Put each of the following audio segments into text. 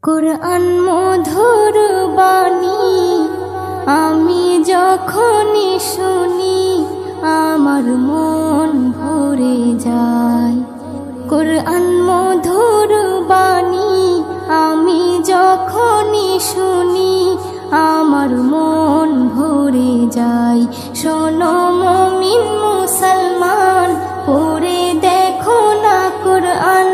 কুরআন মধুর বাণী আমি যখনই শুনি আমার মন ভরে যায়। কুরআন মধুর বাণী আমি যখনই শুনি আমার মন ভরে যায়। শোনো মুমিন মুসলমান, পড়ে দেখো না কুরআন,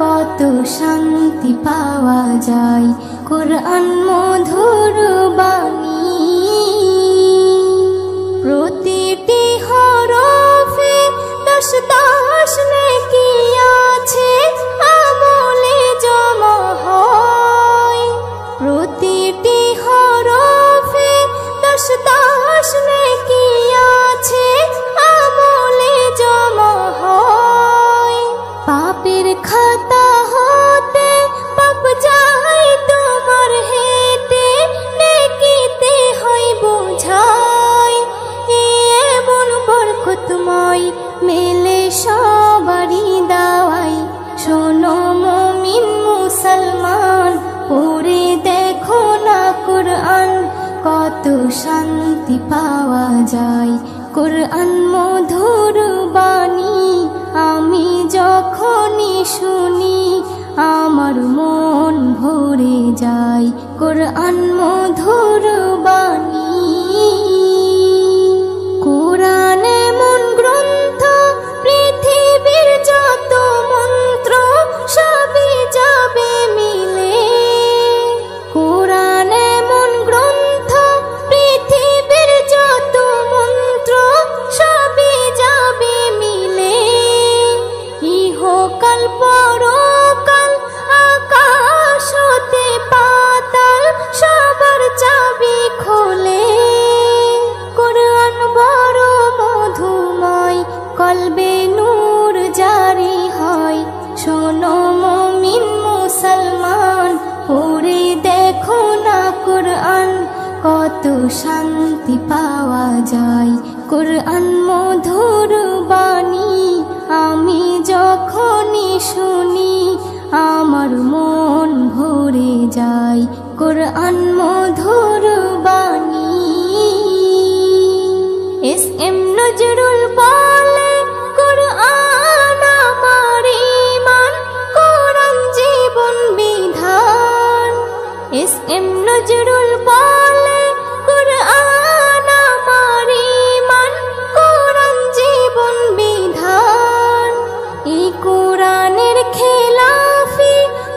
কত শান্তি পাওয়া যায়। কুরআন মধুর বাণী প্রতিটি হরফে 10 নেকি আছে, আমলে জমা হয়। প্রতিটি হরফে 10 নেকি আছে, আমলে জমা হয়। পাপের খাতা হতে পাপ যায় তোমার হেঁটে, নেকিতে হয় বোঝাই। এমন বরকতময় মেলে সবারই দাওয়াই। শোনো মুমিন মুসলমান, পড়ে দেখো না কুরআন, কত শান্তি পাওয়া যায়। কুরআন মধুর বাণী আমি যখনই শুনি আমার মন ভরে যায়। কুরআন মধুর বাণী কুরআন এমন গ্রন্থ, পৃথিবীর যত মন্ত্র সবই যাবে মিলে। কুরআন এমন গ্রন্থ, পৃথিবীর যত মন্ত্র সবই যাবে মিলে। ইহকাল পরকাল আকাশ হতে পাতাল সবার চাবি খোলে। কুরআন বড় মধুময়, কলবে নূর জারি হয়। শোনো মুমিন মুসলমান, পড়ে দেখো না কুরআন, কত শান্তি পাওয়া যায়। কুরআন মধুর বাণী আমি যখনই শুনি আমার মন ভরে যায়। কুরআন মধুর বাণী এস.এম. নজরুল বলে, কুরআন আমার ঈমান, কুরআন জীবন বিধান। এস.এম. নজরুল বলে, কুরআন আমার ঈমান, কুরআন জীবন বিধান। এই কুরআনের খেলাফি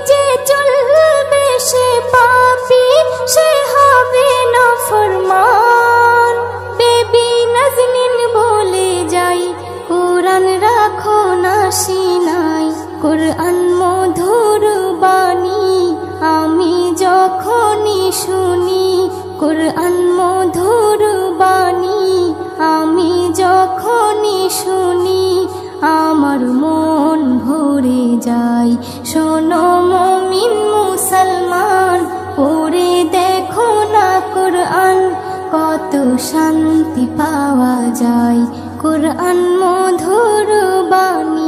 যে চলবে সে পাপী, সে হবে নাফরমান। বেবি নাজনীন বলে যাই, কুরআন রাখো না সিনায়। কুরআন মধুর বাণী আমি যখনই শুনি, কুরআন মধুর বাণী আমি যখনই শুনি আমার মন ভরে যায়। শোনো মুমিন মুসলমান, পড়ে দেখো না কুরআন, কত শান্তি পাওয়া যায়। কুরআন মধুর বাণী।